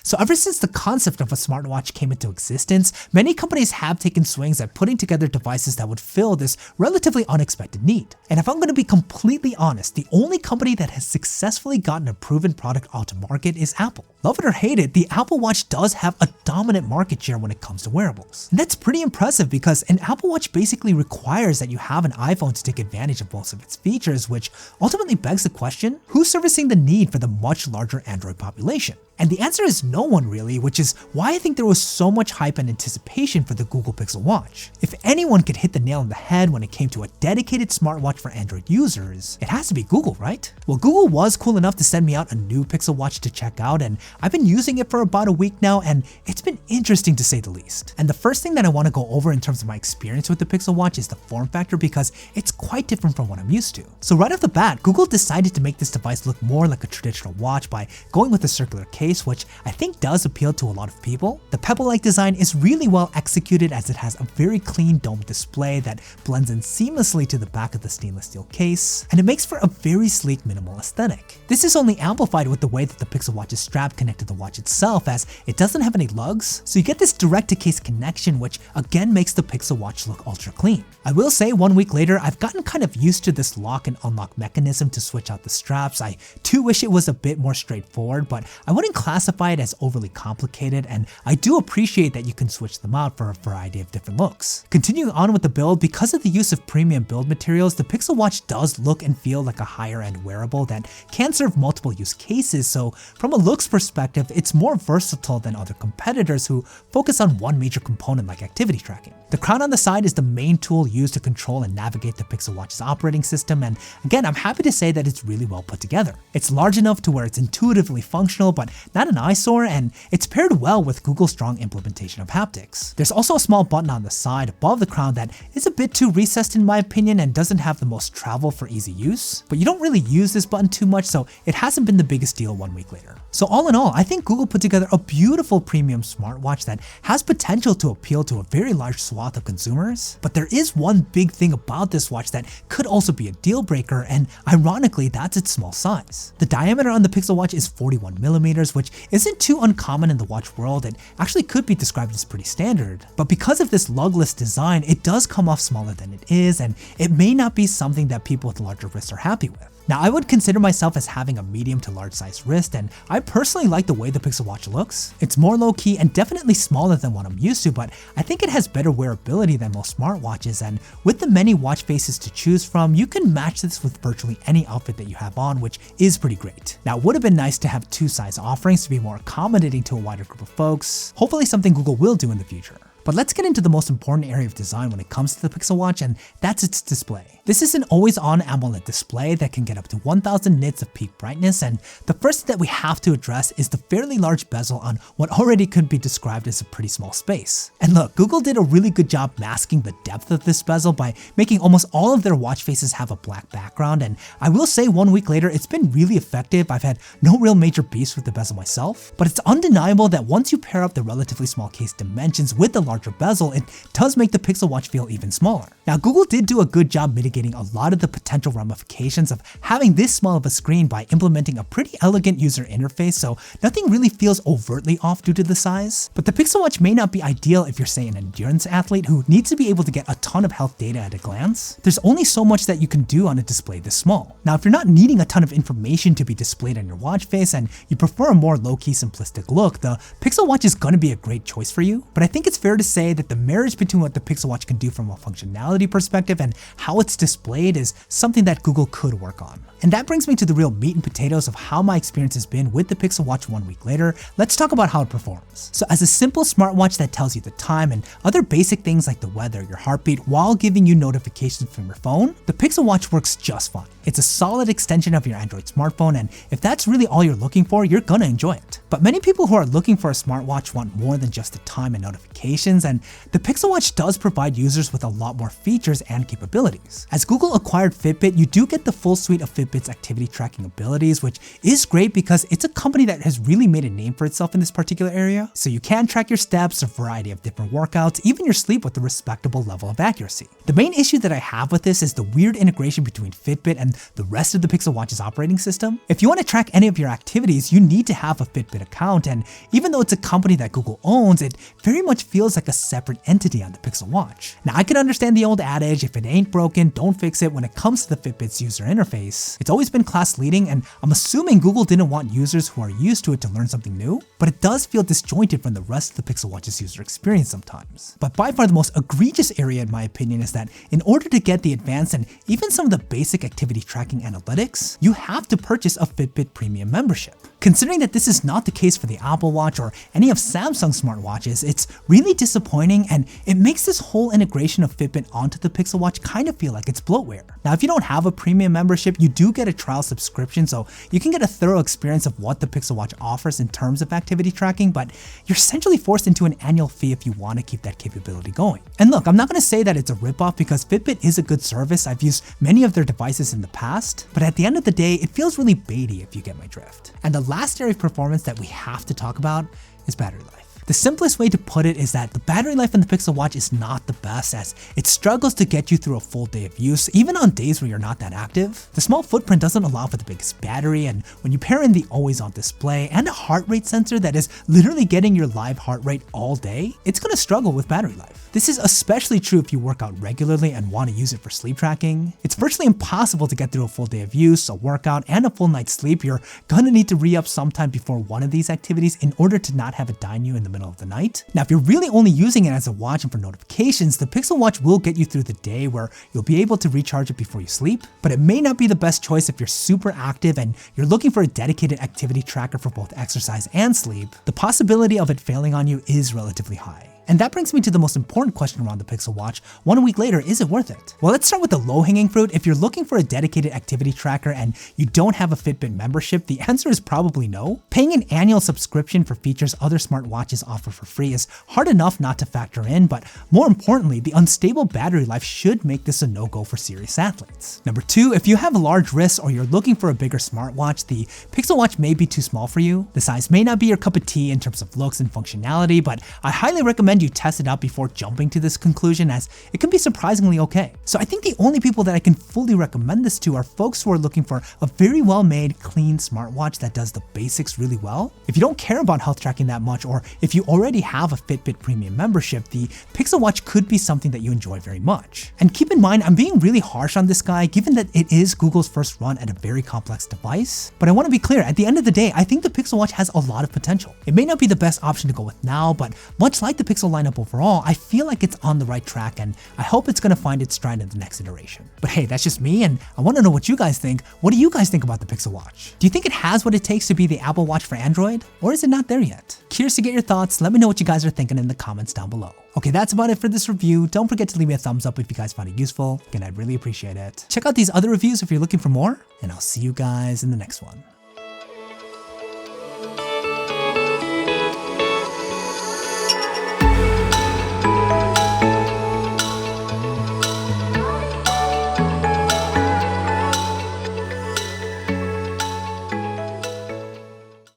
So ever since the concept of a smartwatch came into existence, many companies have taken swings at putting together devices that would fill this relatively unexpected need. And if I'm going to be completely honest, the only company that has successfully gotten a proven product onto market is Apple. Love it or hate it, the Apple Watch does have a dominant market share when it comes to wearables. And that's pretty impressive because an Apple Watch basically requires that you have an iPhone to take advantage of most of its features, which ultimately begs the question, who's servicing the need for the much larger Android population? And the answer is no one really, which is why I think there was so much hype and anticipation for the Google Pixel Watch. If anyone could hit the nail on the head when it came to a dedicated smartwatch for Android users, it has to be Google, right? Well, Google was cool enough to send me out a new Pixel Watch to check out, and I've been using it for about a week now, and it's been interesting to say the least. And the first thing that I want to go over in terms of my experience with the Pixel Watch is the form factor because it's quite different from what I'm used to. So right off the bat, Google decided to make this device look more like a traditional watch by going with a circular case, which I think does appeal to a lot of people. The pebble-like design is really well executed as it has a very clean domed display that blends in seamlessly to the back of the stainless steel case, and it makes for a very sleek minimal aesthetic. This is only amplified with the way that the Pixel Watch's strap connects to the watch itself, as it doesn't have any lugs, so you get this direct-to-case connection, which again makes the Pixel Watch look ultra clean. I will say 1 week later, I've gotten kind of used to this lock and unlock mechanism to switch out the straps. I do wish it was a bit more straightforward, but I wouldn't classify it as overly complicated, and I do appreciate that you can switch them out for a variety of different looks. Continuing on with the build, because of the use of premium build materials, the Pixel Watch does look and feel like a higher end wearable that can serve multiple use cases, so from a looks perspective, it's more versatile than other competitors who focus on one major component like activity tracking. The crown on the side is the main tool used to control and navigate the Pixel Watch's operating system, and again, I'm happy to say that it's really well put together. It's large enough to where it's intuitively functional, but not an eyesore, and it's paired well with Google's strong implementation of haptics. There's also a small button on the side above the crown that is a bit too recessed in my opinion and doesn't have the most travel for easy use, but you don't really use this button too much, so it hasn't been the biggest deal 1 week later. So all in all, I think Google put together a beautiful premium smartwatch that has potential to appeal to a very large swath of consumers, but there is one big thing about this watch that could also be a deal breaker, and ironically, that's its small size. The diameter on the Pixel Watch is 41mm, which isn't too uncommon in the watch world. It actually could be described as pretty standard, but because of this lugless design, it does come off smaller than it is, and it may not be something that people with larger wrists are happy with. Now, I would consider myself as having a medium to large size wrist, and I personally like the way the Pixel Watch looks. It's more low key and definitely smaller than what I'm used to, but I think it has better wearability than most smartwatches, and with the many watch faces to choose from, you can match this with virtually any outfit that you have on, which is pretty great. Now, it would have been nice to have two size offerings to be more accommodating to a wider group of folks, hopefully something Google will do in the future. But let's get into the most important area of design when it comes to the Pixel Watch, and that's its display. This is an always-on AMOLED display that can get up to 1000 nits of peak brightness, and the first thing that we have to address is the fairly large bezel on what already could be described as a pretty small space. And look, Google did a really good job masking the depth of this bezel by making almost all of their watch faces have a black background, and I will say 1 week later, it's been really effective. I've had no real major beefs with the bezel myself, but it's undeniable that once you pair up the relatively small case dimensions with the larger bezel, it does make the Pixel Watch feel even smaller. Now, Google did do a good job mitigating a lot of the potential ramifications of having this small of a screen by implementing a pretty elegant user interface, so nothing really feels overtly off due to the size. But the Pixel Watch may not be ideal if you're, say, an endurance athlete who needs to be able to get a ton of health data at a glance. There's only so much that you can do on a display this small. Now, if you're not needing a ton of information to be displayed on your watch face and you prefer a more low-key simplistic look, the Pixel Watch is going to be a great choice for you. But I think it's fair to say that the marriage between what the Pixel Watch can do from a functionality perspective and how it's displayed is something that Google could work on. And that brings me to the real meat and potatoes of how my experience has been with the Pixel Watch 1 week later. Let's talk about how it performs. So as a simple smartwatch that tells you the time and other basic things like the weather, your heartbeat, while giving you notifications from your phone, the Pixel Watch works just fine. It's a solid extension of your Android smartphone, and if that's really all you're looking for, you're gonna enjoy it. But many people who are looking for a smartwatch want more than just the time and notifications. subscriptions, and the Pixel Watch does provide users with a lot more features and capabilities. As Google acquired Fitbit, you do get the full suite of Fitbit's activity tracking abilities, which is great because it's a company that has really made a name for itself in this particular area. So you can track your steps, a variety of different workouts, even your sleep with a respectable level of accuracy. The main issue that I have with this is the weird integration between Fitbit and the rest of the Pixel Watch's operating system. If you want to track any of your activities, you need to have a Fitbit account, and even though it's a company that Google owns, it very much feels like a separate entity on the Pixel Watch. Now, I can understand the old adage, if it ain't broken, don't fix it when it comes to the Fitbit's user interface. It's always been class leading, and I'm assuming Google didn't want users who are used to it to learn something new, but it does feel disjointed from the rest of the Pixel Watch's user experience sometimes. But by far the most egregious area in my opinion is that in order to get the advanced and even some of the basic activity tracking analytics, you have to purchase a Fitbit Premium membership. Considering that this is not the case for the Apple Watch or any of Samsung's smartwatches, it's really disappointing, and it makes this whole integration of Fitbit onto the Pixel Watch kind of feel like it's bloatware. Now, if you don't have a premium membership, you do get a trial subscription, so you can get a thorough experience of what the Pixel Watch offers in terms of activity tracking, but you're essentially forced into an annual fee if you want to keep that capability going. And look, I'm not going to say that it's a ripoff because Fitbit is a good service. I've used many of their devices in the past, but at the end of the day, it feels really baity if you get my drift. And the last area of performance that we have to talk about is battery life. The simplest way to put it is that the battery life in the Pixel Watch is not the best, as it struggles to get you through a full day of use, even on days where you're not that active. The small footprint doesn't allow for the biggest battery, and when you pair in the always-on display and a heart rate sensor that is literally getting your live heart rate all day, it's going to struggle with battery life. This is especially true if you work out regularly and want to use it for sleep tracking. It's virtually impossible to get through a full day of use, a workout, and a full night's sleep. You're gonna need to re-up sometime before one of these activities in order to not have it dine you in the middle of the night. Now, if you're really only using it as a watch and for notifications, the Pixel Watch will get you through the day where you'll be able to recharge it before you sleep, but it may not be the best choice if you're super active and you're looking for a dedicated activity tracker for both exercise and sleep. The possibility of it failing on you is relatively high. And that brings me to the most important question around the Pixel Watch. 1 week later, is it worth it? Well, let's start with the low-hanging fruit. If you're looking for a dedicated activity tracker and you don't have a Fitbit membership, the answer is probably no. Paying an annual subscription for features other smartwatches offer for free is hard enough not to factor in, but more importantly, the unstable battery life should make this a no-go for serious athletes. Number 2, if you have large wrists or you're looking for a bigger smartwatch, the Pixel Watch may be too small for you. The size may not be your cup of tea in terms of looks and functionality, but I highly recommend you test it out before jumping to this conclusion, as it can be surprisingly okay. So I think the only people that I can fully recommend this to are folks who are looking for a very well-made, clean smartwatch that does the basics really well. If you don't care about health tracking that much, or if you already have a Fitbit Premium membership, the Pixel Watch could be something that you enjoy very much. And keep in mind, I'm being really harsh on this guy, given that it is Google's first run at a very complex device. But I want to be clear, at the end of the day, I think the Pixel Watch has a lot of potential. It may not be the best option to go with now, but much like the Pixel lineup overall, I feel like it's on the right track, and I hope it's going to find its stride in the next iteration. But hey, that's just me, and I want to know what you guys think. What do you guys think about the Pixel Watch? Do you think it has what it takes to be the Apple Watch for Android, or is it not there yet? Curious to get your thoughts. Let me know what you guys are thinking in the comments down below. Okay, that's about it for this review. Don't forget to leave me a thumbs up if you guys found it useful. Again, I'd really appreciate it. Check out these other reviews if you're looking for more, and I'll see you guys in the next one.